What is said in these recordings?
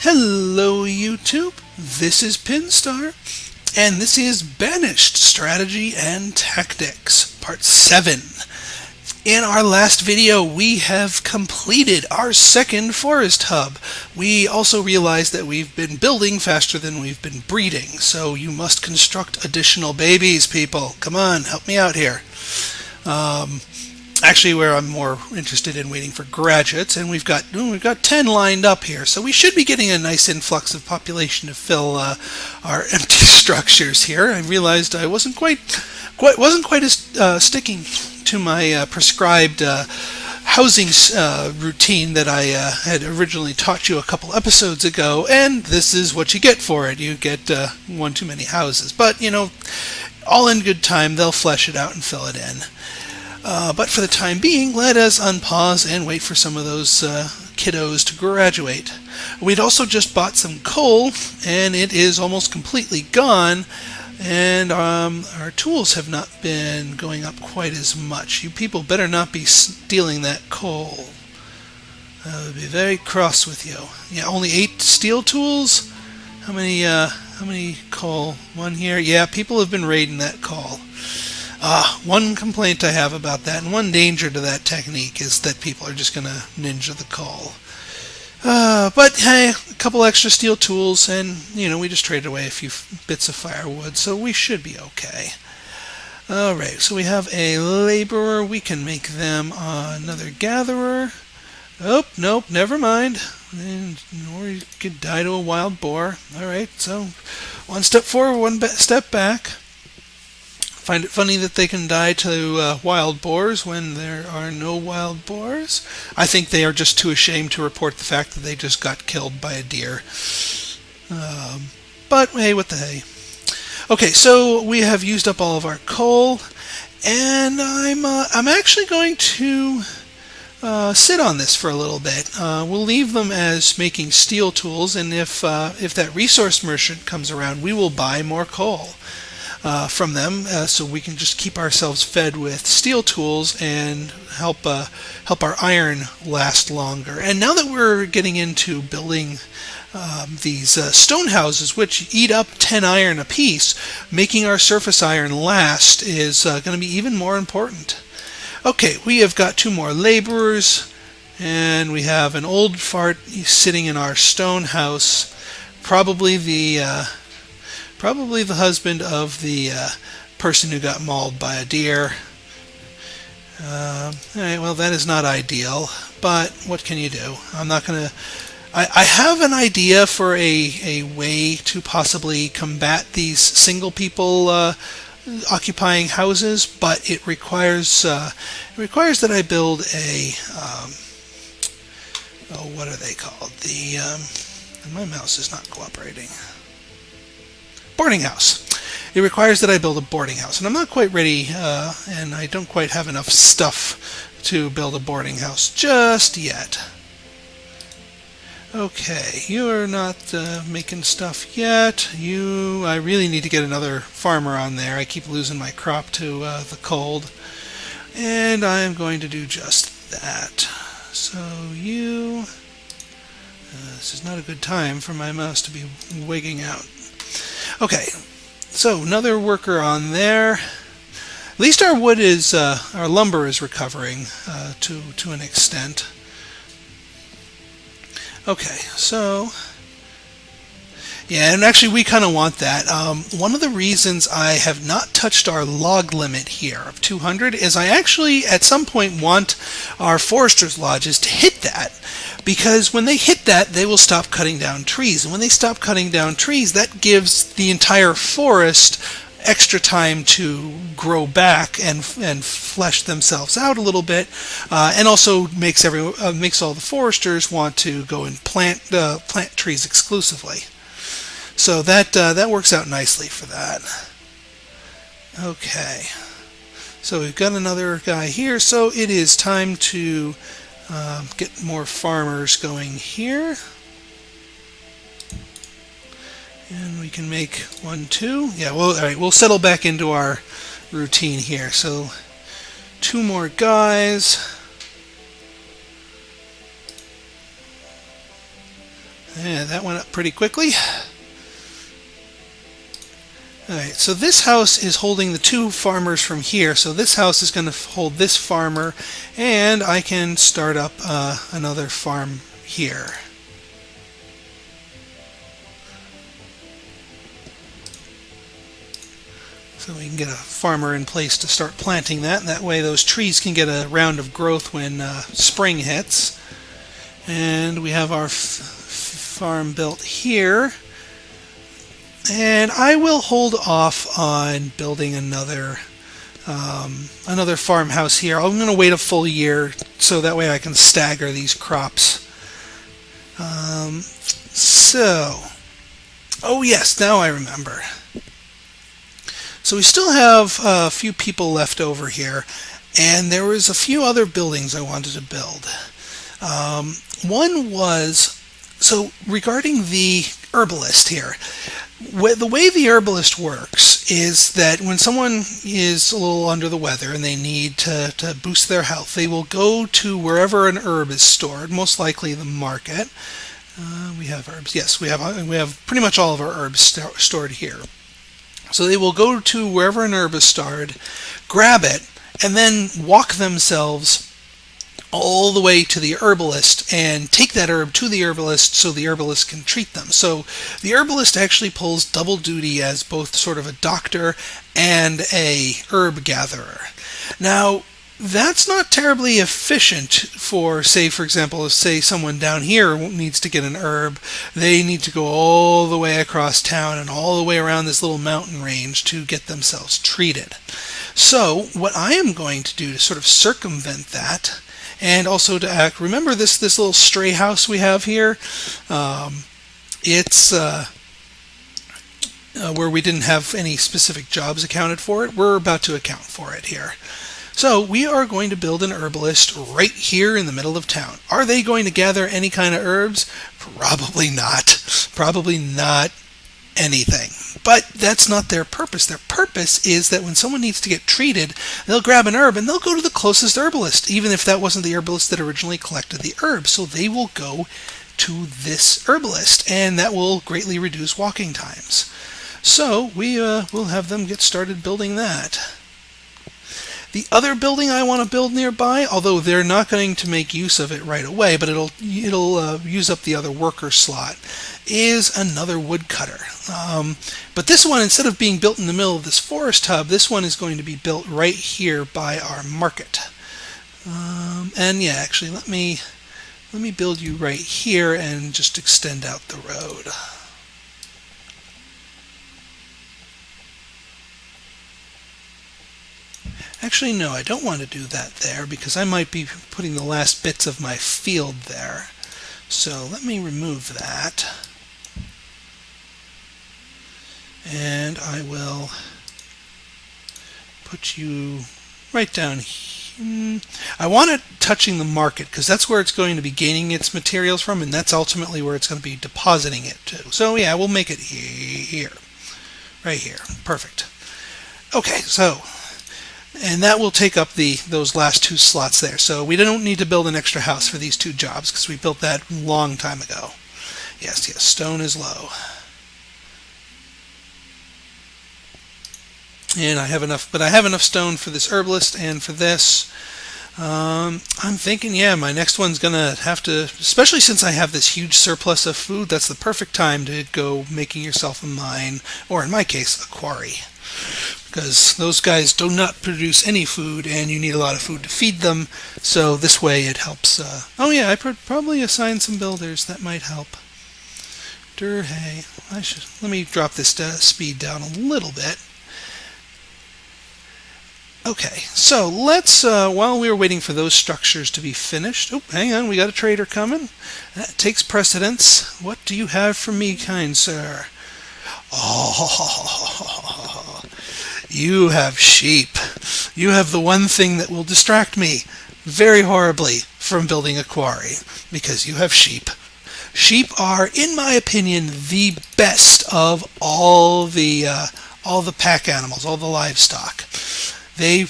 Hello YouTube, this is Pinstar, and this is Banished Strategy and Tactics, Part 7. In our last video, we have completed our second forest hub. We also realized that we've been building faster than we've been breeding, so you must construct additional babies, people. Come on, help me out here. Actually, where I'm more interested in waiting for graduates, and we've got 10 lined up here, so we should be getting a nice influx of population to fill our empty structures here. I realized I wasn't quite as sticking to my prescribed housing routine that I had originally taught you a couple episodes ago, and this is what you get for it. You get one too many houses, but you know, all in good time, they'll flesh it out and fill it in. But for the time being, let us unpause and wait for some of those kiddos to graduate. We'd also just bought some coal, and it is almost completely gone, and our tools have not been going up quite as much. You people better not be stealing that coal. I would be very cross with you. Yeah, only 8 steel tools? How many coal? One here? Yeah, people have been raiding that coal. One complaint I have about that, and one danger to that technique, is that people are just going to ninja the coal. But hey, a couple extra steel tools, and you know, we just traded away a few bits of firewood, so we should be okay. Alright, so we have a laborer. We can make them another gatherer. Oh, nope, never mind. Or you could die to a wild boar. Alright, so one step forward, one step back. Find it funny that they can die to wild boars when there are no wild boars. I think they are just too ashamed to report the fact that they just got killed by a deer. But hey, what the hey. Okay, so we have used up all of our coal, and I'm actually going to sit on this for a little bit. We'll leave them as making steel tools, and if that resource merchant comes around, we will buy more coal from them, so we can just keep ourselves fed with steel tools and help our iron last longer. And now that we're getting into building these stone houses, which eat up 10 iron apiece, making our surface iron last is going to be even more important. Okay, we have got 2 more laborers, and we have an old fart sitting in our stone house, probably the husband of the person who got mauled by a deer. Alright, well, that is not ideal, but what can you do? I'm not going to... I have an idea for a way to possibly combat these single people occupying houses, but it requires that I build a... what are they called? My mouse is not cooperating. Boarding house. It requires that I build a boarding house, and I'm not quite ready, and I don't quite have enough stuff to build a boarding house just yet. Okay, you're not making stuff yet. I really need to get another farmer on there. I keep losing my crop to the cold, and I'm going to do just that. So this is not a good time for my mouse to be wigging out. Okay, so another worker on there. At least our wood is, our lumber is recovering to an extent. Okay, so yeah, and actually we kind of want that. One of the reasons I have not touched our log limit here of 200 is I actually at some point want our foresters' lodges to hit that. Because when they hit that, they will stop cutting down trees. And when they stop cutting down trees, that gives the entire forest extra time to grow back and flesh themselves out a little bit, and also makes all the foresters want to go and plant trees exclusively. So that works out nicely for that. Okay, so we've got another guy here. So it is time to get more farmers going here. And we can make 1, 2. Yeah, well, all right, we'll settle back into our routine here. So 2 more guys. And that went up pretty quickly. Alright, so this house is holding the two farmers from here, so this house is going to hold this farmer, and I can start up another farm here. So we can get a farmer in place to start planting that, and that way those trees can get a round of growth when spring hits. And we have our farm built here. And I will hold off on building another farmhouse here. I'm going to wait a full year so that way I can stagger these crops. Oh yes, now I remember. So we still have a few people left over here, and there was a few other buildings I wanted to build. One was, so regarding the herbalist here, the way the herbalist works is that when someone is a little under the weather and they need to boost their health, they will go to wherever an herb is stored, most likely the market. We have herbs. Yes, we have pretty much all of our herbs stored here. So they will go to wherever an herb is stored, grab it, and then walk themselves all the way to the herbalist and take that herb to the herbalist so the herbalist can treat them. So the herbalist actually pulls double duty as both sort of a doctor and a herb gatherer. Now, that's not terribly efficient for, say, for example, if say someone down here needs to get an herb, they need to go all the way across town and all the way around this little mountain range to get themselves treated. So what I am going to do to sort of circumvent that, and also to remember this little stray house we have here, it's where we didn't have any specific jobs accounted for it. We're about to account for it here. So we are going to build an herbalist right here in the middle of town. Are they going to gather any kind of herbs? Probably not. Probably not anything. But that's not their purpose. Their purpose is that when someone needs to get treated, they'll grab an herb and they'll go to the closest herbalist, even if that wasn't the herbalist that originally collected the herb. So they will go to this herbalist, and that will greatly reduce walking times. So we will have them get started building that. The other building I want to build nearby, although they're not going to make use of it right away, but it'll use up the other worker slot, is another woodcutter. But this one, instead of being built in the middle of this forest hub, this one is going to be built right here by our market. And yeah, actually, let me build you right here and just extend out the road. Actually, no, I don't want to do that there because I might be putting the last bits of my field there. So let me remove that. And I will put you right down here. I want it touching the market because that's where it's going to be gaining its materials from, and that's ultimately where it's going to be depositing it to. So yeah, we'll make it here. Right here. Perfect. Okay, so... and that will take up those last two slots there. So we don't need to build an extra house for these two jobs because we built that a long time ago. Yes, stone is low. And I have enough, but I have enough stone for this herbalist and for this. I'm thinking, yeah, my next one's going to have to, especially since I have this huge surplus of food, that's the perfect time to go making yourself a mine, or in my case, a quarry. Because those guys do not produce any food, and you need a lot of food to feed them, so this way it helps. Oh yeah, I probably assign some builders. That might help. Hey, let me drop this speed down a little bit. Okay, so let's, while we were waiting for those structures to be finished, oh, hang on, we got a trader coming. That takes precedence. What do you have for me, kind sir? Oh, you have sheep. You have the one thing that will distract me very horribly from building a quarry, because you have sheep. Sheep are, in my opinion, the best of all the pack animals, all the livestock. They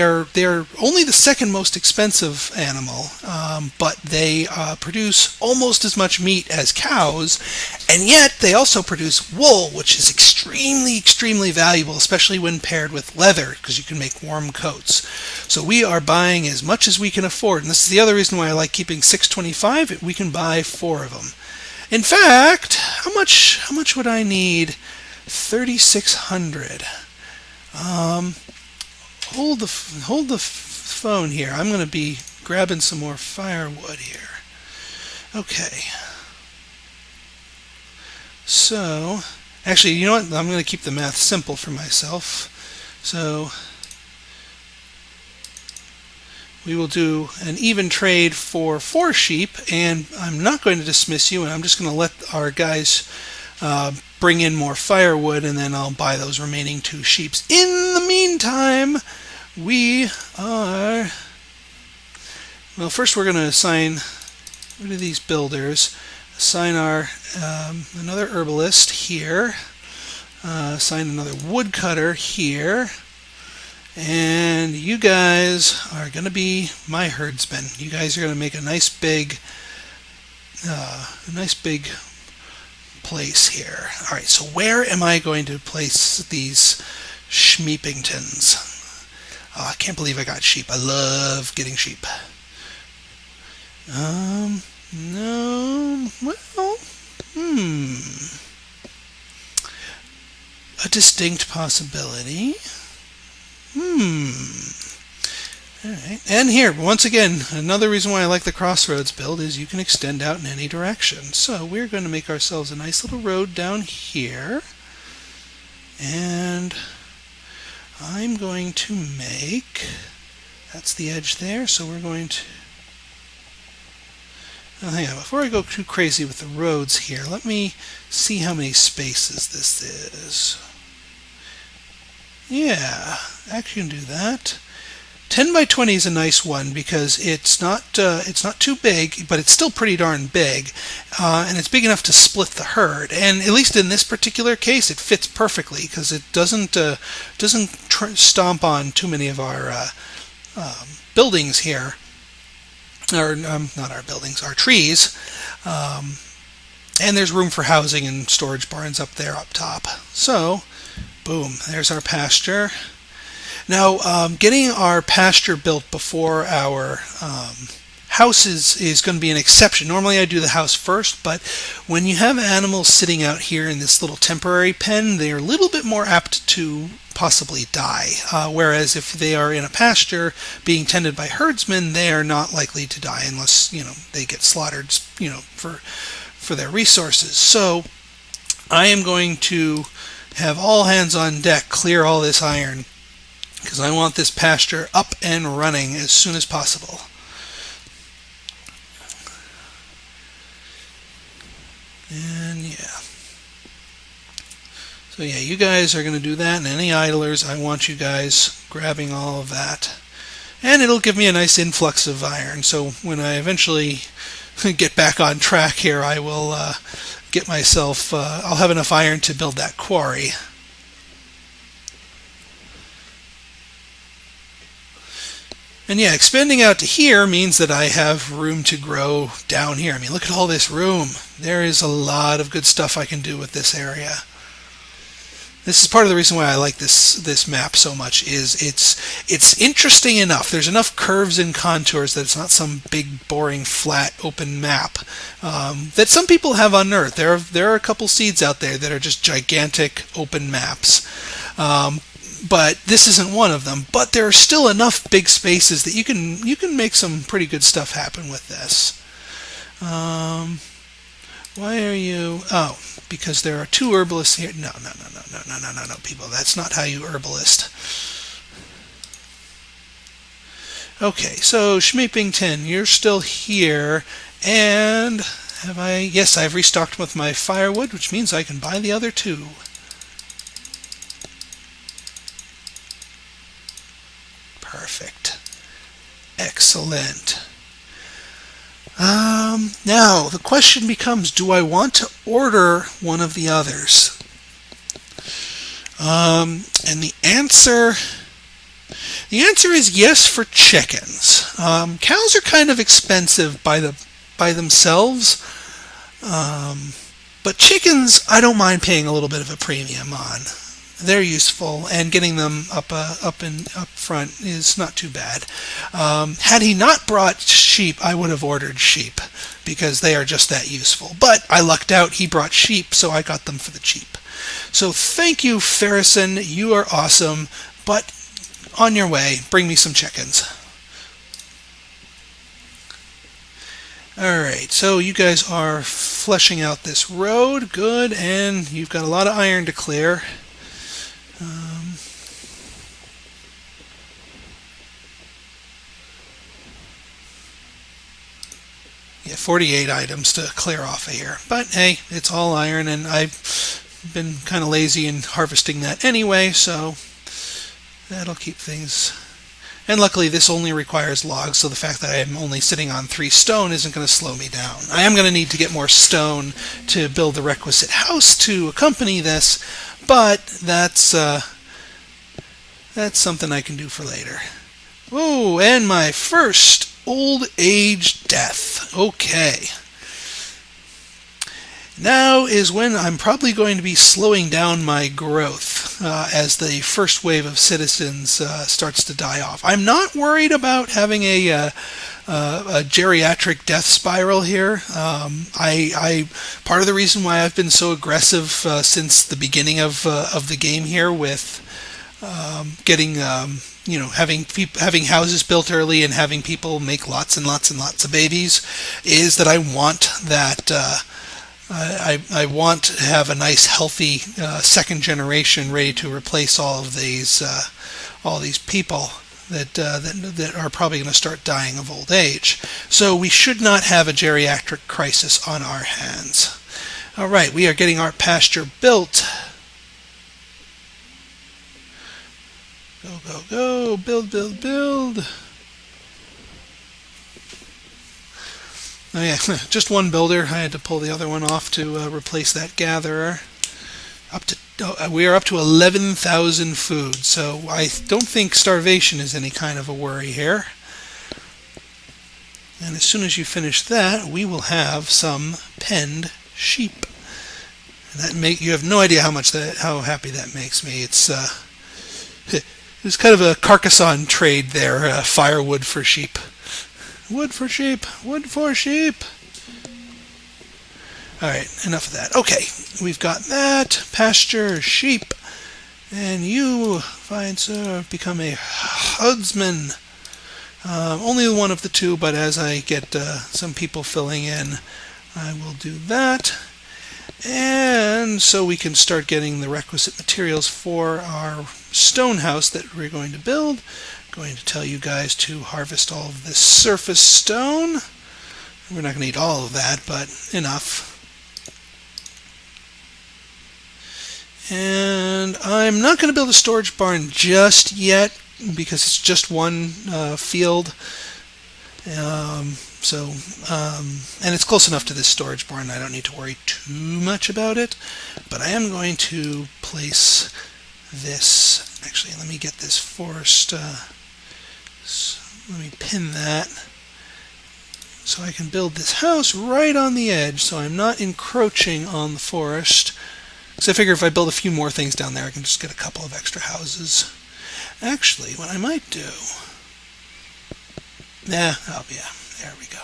are only the second most expensive animal, but they produce almost as much meat as cows, and yet they also produce wool, which is extremely valuable, especially when paired with leather, because you can make warm coats. So we are buying as much as we can afford, and this is the other reason why I like keeping 625. We can buy 4 of them. In fact, how much would I need? 3,600. Hold the phone here. I'm going to be grabbing some more firewood here. Okay. So, actually, you know what? I'm going to keep the math simple for myself. So, we will do an even trade for 4 sheep, and I'm not going to dismiss you, and I'm just going to let our guys bring in more firewood, and then I'll buy those remaining 2 sheep. In the meantime, we are... Well, first we're going to assign... What are these builders? Assign our another herbalist here. Assign another woodcutter here. And you guys are going to be my herdsmen. You guys are going to make a nice big place here. All right, so where am I going to place these Schmeepingtons? Oh, I can't believe I got sheep. I love getting sheep. No, well, a distinct possibility. All right. And here, once again, another reason why I like the crossroads build is you can extend out in any direction. So we're going to make ourselves a nice little road down here. And I'm going to make... That's the edge there, so we're going to... Oh, hang on, before I go too crazy with the roads here, let me see how many spaces this is. Yeah, I can do that. 10 by 20 is a nice one because it's not too big, but it's still pretty darn big, and it's big enough to split the herd. And at least in this particular case, it fits perfectly because it doesn't stomp on too many of our buildings here, or not our buildings, our trees. And there's room for housing and storage barns up there up top. So, boom, there's our pasture. Now, getting our pasture built before our house is going to be an exception. Normally I do the house first, but when you have animals sitting out here in this little temporary pen, they're a little bit more apt to possibly die. Whereas if they are in a pasture being tended by herdsmen, they are not likely to die unless, they get slaughtered, for their resources. So I am going to have all hands on deck, clear all this iron, because I want this pasture up and running as soon as possible. And yeah. So yeah, you guys are going to do that, and any idlers, I want you guys grabbing all of that. And it'll give me a nice influx of iron, so when I eventually get back on track here, I will get myself, I'll have enough iron to build that quarry. And yeah, expanding out to here means that I have room to grow down here. I mean, look at all this room. There is a lot of good stuff I can do with this area. This is part of the reason why I like this map so much. Is it's interesting enough. There's enough curves and contours that it's not some big, boring, flat, open map that some people have unearthed. There are a couple seeds out there that are just gigantic open maps. But this isn't one of them. But there are still enough big spaces that you can make some pretty good stuff happen with this. Why are you... Oh, because there are 2 herbalists here. No, people. That's not how you herbalist. Okay, so Schmeepington, you're still here. And have I... Yes, I've restocked with my firewood, which means I can buy the other 2. Perfect. Excellent. Now, the question becomes, do I want to order one of the others? And the answer The answer is yes for chickens. Cows are kind of expensive by themselves, but chickens I don't mind paying a little bit of a premium on. They're useful, and getting them up front is not too bad. Had he not brought sheep, I would have ordered sheep because they are just that useful. But I lucked out; he brought sheep, so I got them for the cheap. So thank you, Ferrison. You are awesome. But on your way, bring me some chickens. Alright, so you guys are fleshing out this road. Good, and you've got a lot of iron to clear. Yeah, 48 items to clear off of here. But hey, it's all iron, and I've been kind of lazy in harvesting that anyway, so that'll keep things. And luckily this only requires logs, so the fact that I am only sitting on 3 stone isn't going to slow me down. I am going to need to get more stone to build the requisite house to accompany this, but that's something I can do for later. Oh, and my first old age death. Okay. Now is when I'm probably going to be slowing down my growth as the first wave of citizens starts to die off. I'm not worried about having a geriatric death spiral here. Part of the reason why I've been so aggressive since the beginning of the game here with getting having houses built early and having people make lots and lots and lots of babies is that I want that. I want to have a nice, healthy second generation ready to replace all these people that are probably going to start dying of old age. So we should not have a geriatric crisis on our hands. All right, we are getting our pasture built. Go, go, go! Build, build, build! Oh yeah, just one builder. I had to pull the other one off to replace that gatherer. We are up to 11,000 food, so I don't think starvation is any kind of a worry here. And as soon as you finish that, we will have some penned sheep. And you have no idea how happy that makes me. It's kind of a Carcassonne trade there, firewood for sheep. Wood for sheep, wood for sheep. Alright, enough of that. Okay, we've got that. Pasture, sheep. And you, fine sir, become a herdsman. Only one of the two, but as I get some people filling in, I will do that. And so we can start getting the requisite materials for our stone house that we're going to build. Going to tell you guys to harvest all of this surface stone. We're not going to need all of that, but enough. And I'm not going to build a storage barn just yet because it's just one field. And it's close enough to this storage barn I don't need to worry too much about it. But I am going to place this. Actually, let me get this forest. Let me pin that so I can build this house right on the edge so I'm not encroaching on the forest. So I figure if I build a few more things down there, I can just get a couple of extra houses. Actually, what I might do... there we go.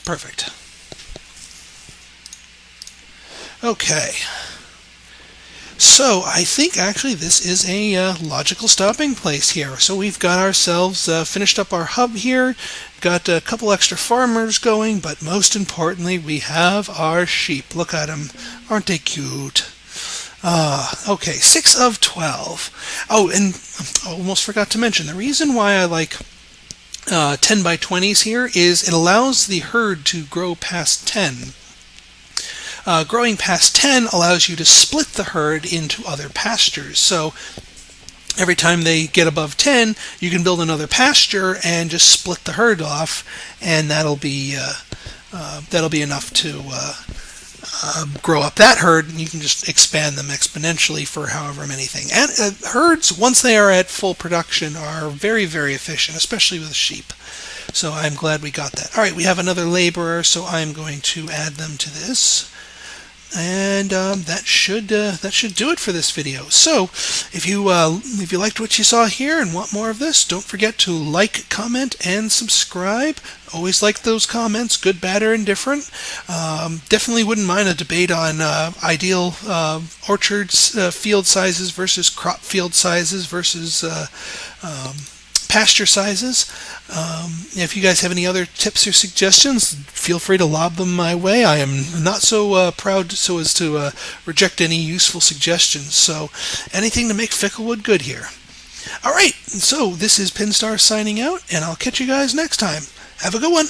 Perfect. Okay. So I think actually this is a logical stopping place here. So we've got ourselves finished up our hub here, got a couple extra farmers going, but most importantly we have our sheep. Look at them. Aren't they cute? Okay, 6 of 12. Oh, and I almost forgot to mention, the reason why I like 10 by 20s here is it allows the herd to grow past 10. Growing past 10 allows you to split the herd into other pastures. So every time they get above 10, you can build another pasture and just split the herd off, and that'll be enough to grow up that herd, and you can just expand them exponentially for however many things. And herds, once they are at full production, are very, very efficient, especially with sheep. So I'm glad we got that. All right, we have another laborer, so I'm going to add them to this. And that should do it for this video. So if you liked what you saw here and want more of this, don't forget to like, comment, and subscribe. Always like those comments, good, bad, or indifferent. Definitely wouldn't mind a debate on ideal orchards field sizes versus crop field sizes versus pasture sizes. If you guys have any other tips or suggestions, feel free to lob them my way. I am not so proud so as to reject any useful suggestions. So anything to make Ficklewood good here. All right, so this is Pinstar signing out, and I'll catch you guys next time. Have a good one.